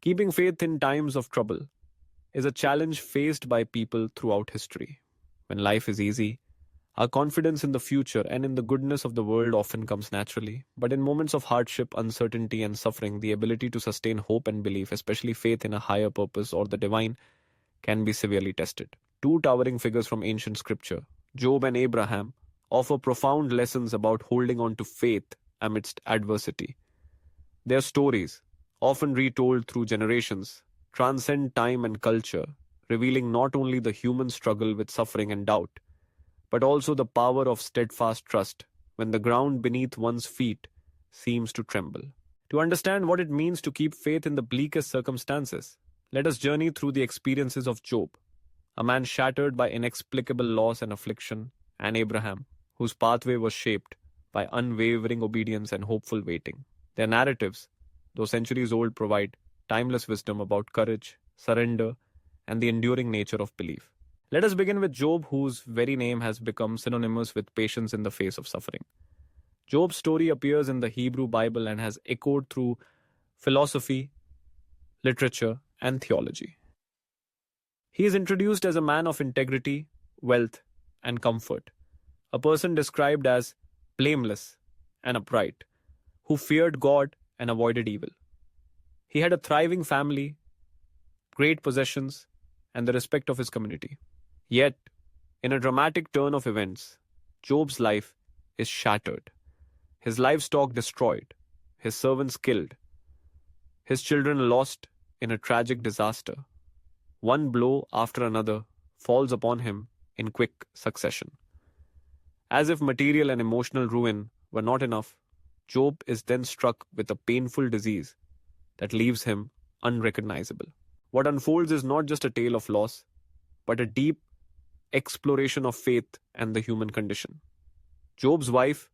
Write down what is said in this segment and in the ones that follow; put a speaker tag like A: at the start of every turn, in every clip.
A: Keeping faith in times of trouble is a challenge faced by people throughout history. When life is easy, our confidence in the future and in the goodness of the world often comes naturally. But in moments of hardship, uncertainty, and suffering, the ability to sustain hope and belief, especially faith in a higher purpose or the divine, can be severely tested. Two towering figures from ancient scripture, Job and Abraham, offer profound lessons about holding on to faith amidst adversity. Their stories, often retold through generations, transcend time and culture, revealing not only the human struggle with suffering and doubt, but also the power of steadfast trust when the ground beneath one's feet seems to tremble. To understand what it means to keep faith in the bleakest circumstances, let us journey through the experiences of Job, a man shattered by inexplicable loss and affliction, and Abraham, whose pathway was shaped by unwavering obedience and hopeful waiting. Their narratives, though centuries old, provide timeless wisdom about courage, surrender, and the enduring nature of belief. Let us begin with Job, whose very name has become synonymous with patience in the face of suffering. Job's story appears in the Hebrew Bible and has echoed through philosophy, literature, and theology. He is introduced as a man of integrity, wealth, and comfort, a person described as blameless and upright, who feared God and avoided evil. He had a thriving family, great possessions, and the respect of his community. Yet, in a dramatic turn of events, Job's life is shattered, his livestock destroyed, his servants killed, his children lost in a tragic disaster. One blow after another falls upon him in quick succession. As if material and emotional ruin were not enough, Job is then struck with a painful disease that leaves him unrecognizable. What unfolds is not just a tale of loss, but a deep exploration of faith and the human condition. Job's wife,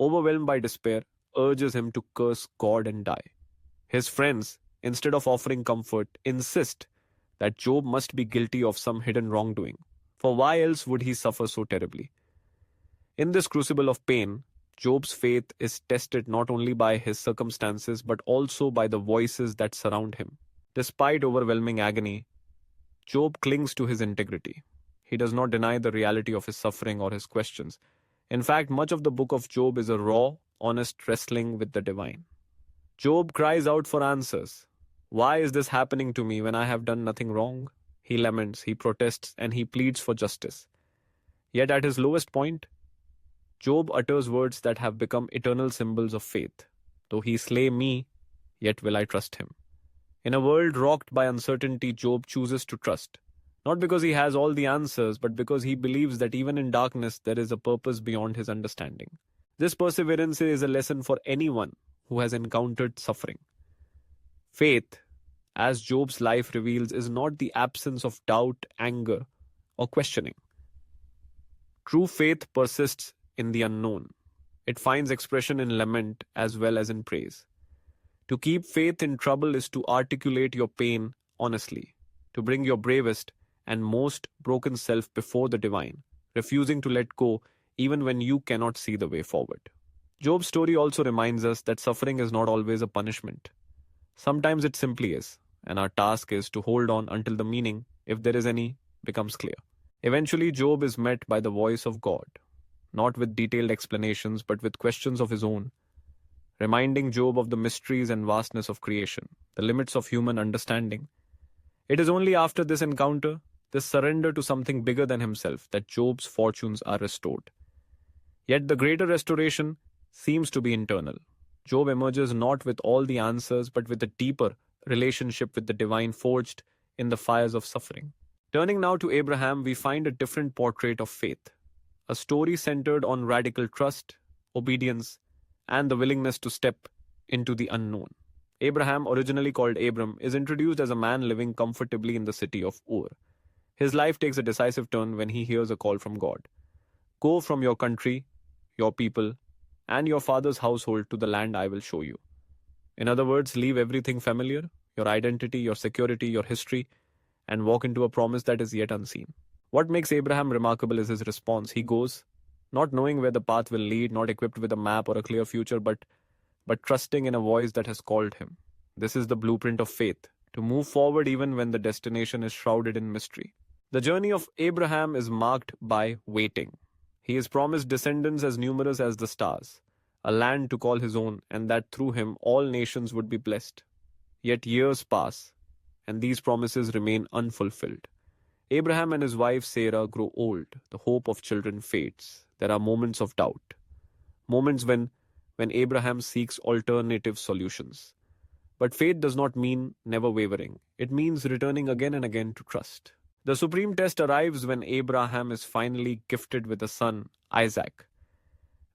A: overwhelmed by despair, urges him to curse God and die. His friends, instead of offering comfort, insist that Job must be guilty of some hidden wrongdoing, for why else would he suffer so terribly? In this crucible of pain, Job's faith is tested not only by his circumstances but also by the voices that surround him. Despite overwhelming agony, Job clings to his integrity. He does not deny the reality of his suffering or his questions. In fact, much of the book of Job is a raw, honest wrestling with the divine. Job cries out for answers. Why is this happening to me when I have done nothing wrong? He laments, he protests, and he pleads for justice. Yet at his lowest point, Job utters words that have become eternal symbols of faith. Though he slay me, yet will I trust him. In a world rocked by uncertainty, Job chooses to trust. Not because he has all the answers, but because he believes that even in darkness there is a purpose beyond his understanding. This perseverance is a lesson for anyone who has encountered suffering. Faith, as Job's life reveals, is not the absence of doubt, anger, or questioning. True faith persists in the unknown. It finds expression in lament as well as in praise. To keep faith in trouble is to articulate your pain honestly, to bring your bravest and most broken self before the divine, refusing to let go even when you cannot see the way forward. Job's story also reminds us that suffering is not always a punishment. Sometimes it simply is, and our task is to hold on until the meaning, if there is any, becomes clear. Eventually, Job is met by the voice of God, not with detailed explanations but with questions of his own, reminding Job of the mysteries and vastness of creation, the limits of human understanding. It is only after this encounter, this surrender to something bigger than himself, that Job's fortunes are restored. Yet the greater restoration seems to be internal. Job emerges not with all the answers but with a deeper relationship with the divine forged in the fires of suffering. Turning now to Abraham, we find a different portrait of faith, a story centered on radical trust, obedience, and the willingness to step into the unknown. Abraham, originally called Abram, is introduced as a man living comfortably in the city of Ur. His life takes a decisive turn when he hears a call from God. Go from your country, your people, and your father's household to the land I will show you. In other words, leave everything familiar, your identity, your security, your history, and walk into a promise that is yet unseen. What makes Abraham remarkable is his response. He goes, not knowing where the path will lead, not equipped with a map or a clear future, but trusting in a voice that has called him. This is the blueprint of faith, to move forward even when the destination is shrouded in mystery. The journey of Abraham is marked by waiting. He is promised descendants as numerous as the stars, a land to call his own, and that through him all nations would be blessed. Yet years pass, and these promises remain unfulfilled. Abraham and his wife Sarah grow old, the hope of children fades. There are moments of doubt, moments when Abraham seeks alternative solutions. But faith does not mean never wavering, it means returning again and again to trust. The supreme test arrives when Abraham is finally gifted with a son, Isaac.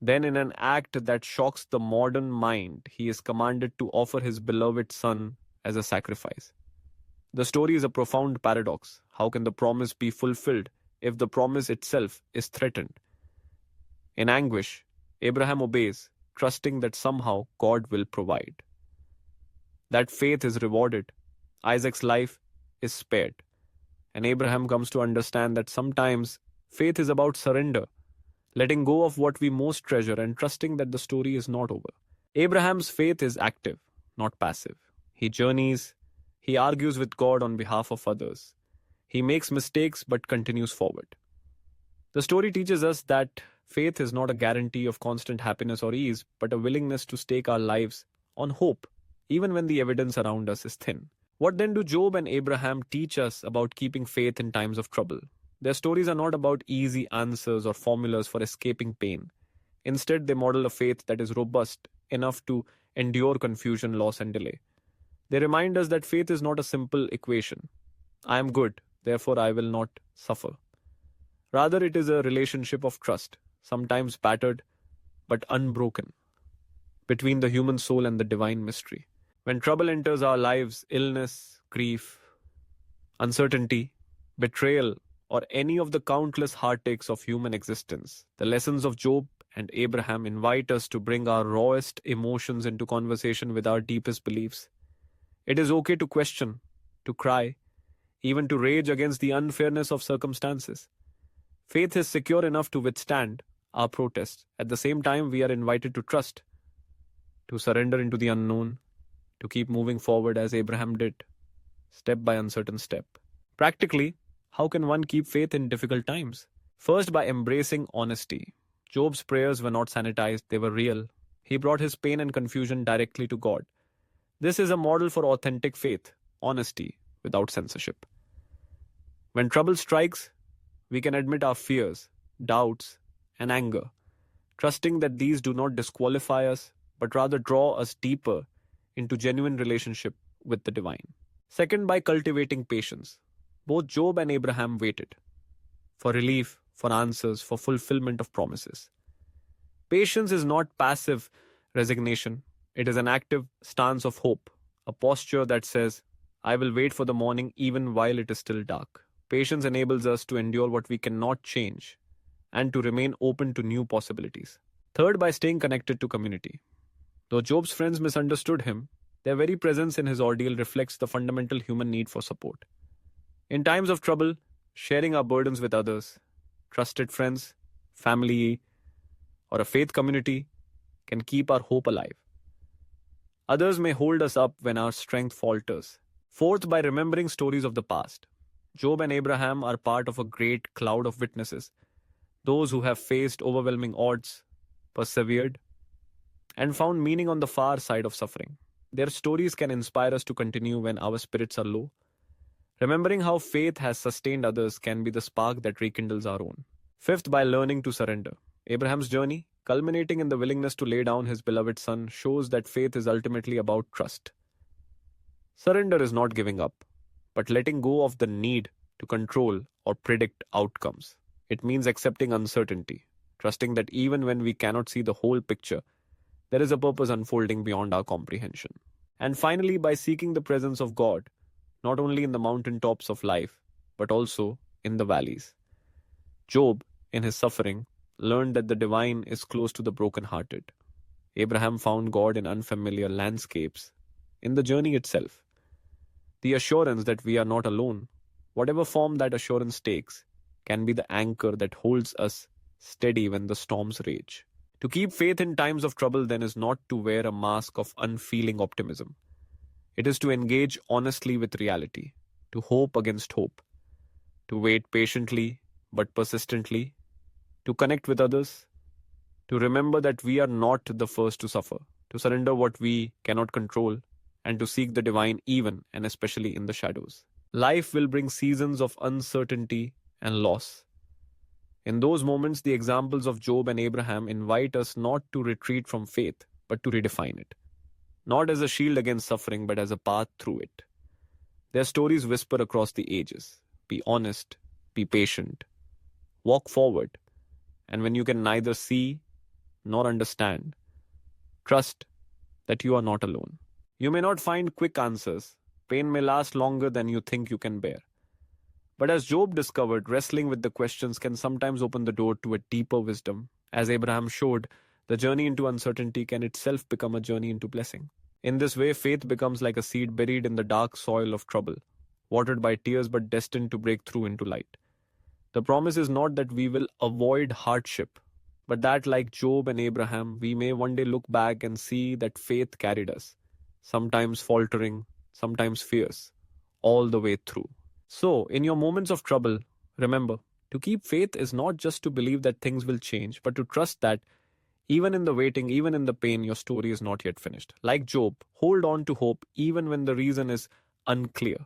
A: Then, in an act that shocks the modern mind, he is commanded to offer his beloved son as a sacrifice. The story is a profound paradox. How can the promise be fulfilled if the promise itself is threatened? In anguish, Abraham obeys, trusting that somehow God will provide. That faith is rewarded. Isaac's life is spared. And Abraham comes to understand that sometimes faith is about surrender, letting go of what we most treasure and trusting that the story is not over. Abraham's faith is active, not passive. He journeys, he argues with God on behalf of others. He makes mistakes but continues forward. The story teaches us that faith is not a guarantee of constant happiness or ease, but a willingness to stake our lives on hope, even when the evidence around us is thin. What then do Job and Abraham teach us about keeping faith in times of trouble? Their stories are not about easy answers or formulas for escaping pain. Instead, they model a faith that is robust enough to endure confusion, loss, and delay. They remind us that faith is not a simple equation. I am good, therefore I will not suffer. Rather, it is a relationship of trust, sometimes battered but unbroken, between the human soul and the divine mystery. When trouble enters our lives, illness, grief, uncertainty, betrayal, or any of the countless heartaches of human existence, the lessons of Job and Abraham invite us to bring our rawest emotions into conversation with our deepest beliefs. It is okay to question, to cry, even to rage against the unfairness of circumstances. Faith is secure enough to withstand our protests. At the same time, we are invited to trust, to surrender into the unknown, to keep moving forward as Abraham did, step by uncertain step. Practically, how can one keep faith in difficult times? First, by embracing honesty. Job's prayers were not sanitized, they were real. He brought his pain and confusion directly to God. This is a model for authentic faith, honesty without censorship. When trouble strikes, we can admit our fears, doubts, and anger, trusting that these do not disqualify us, but rather draw us deeper into genuine relationship with the divine. Second, by cultivating patience. Both Job and Abraham waited for relief, for answers, for fulfillment of promises. Patience is not passive resignation. It is an active stance of hope, a posture that says, I will wait for the morning even while it is still dark. Patience enables us to endure what we cannot change and to remain open to new possibilities. Third, by staying connected to community. Though Job's friends misunderstood him, their very presence in his ordeal reflects the fundamental human need for support. In times of trouble, sharing our burdens with others, trusted friends, family, or a faith community can keep our hope alive. Others may hold us up when our strength falters. Fourth, by remembering stories of the past. Job and Abraham are part of a great cloud of witnesses, those who have faced overwhelming odds, persevered, and found meaning on the far side of suffering. Their stories can inspire us to continue when our spirits are low. Remembering how faith has sustained others can be the spark that rekindles our own. Fifth, by learning to surrender. Abraham's journey, culminating in the willingness to lay down his beloved son, shows that faith is ultimately about trust. Surrender is not giving up, but letting go of the need to control or predict outcomes. It means accepting uncertainty, trusting that even when we cannot see the whole picture, there is a purpose unfolding beyond our comprehension. And finally, by seeking the presence of God, not only in the mountaintops of life, but also in the valleys. Job, in his suffering, learned that the divine is close to the brokenhearted. Abraham found God in unfamiliar landscapes, in the journey itself. The assurance that we are not alone, whatever form that assurance takes, can be the anchor that holds us steady when the storms rage. To keep faith in times of trouble then is not to wear a mask of unfeeling optimism. It is to engage honestly with reality, to hope against hope, to wait patiently but persistently, to connect with others, to remember that we are not the first to suffer, to surrender what we cannot control, and to seek the divine even and especially in the shadows. Life will bring seasons of uncertainty and loss. In those moments, the examples of Job and Abraham invite us not to retreat from faith, but to redefine it, not as a shield against suffering, but as a path through it. Their stories whisper across the ages: be honest, be patient, walk forward, and when you can neither see nor understand, trust that you are not alone. You may not find quick answers, pain may last longer than you think you can bear. But as Job discovered, wrestling with the questions can sometimes open the door to a deeper wisdom. As Abraham showed, the journey into uncertainty can itself become a journey into blessing. In this way, faith becomes like a seed buried in the dark soil of trouble, watered by tears but destined to break through into light. The promise is not that we will avoid hardship, but that, like Job and Abraham, we may one day look back and see that faith carried us, sometimes faltering, sometimes fierce, all the way through. So, in your moments of trouble, remember, to keep faith is not just to believe that things will change, but to trust that even in the waiting, even in the pain, your story is not yet finished. Like Job, hold on to hope even when the reason is unclear.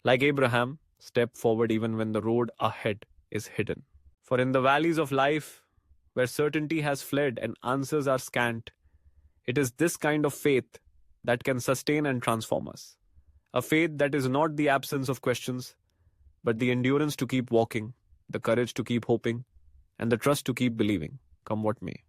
A: Like Abraham, step forward even when the road ahead is hidden. For in the valleys of life, where certainty has fled and answers are scant, it is this kind of faith that can sustain and transform us. A faith that is not the absence of questions, but the endurance to keep walking, the courage to keep hoping, and the trust to keep believing, come what may.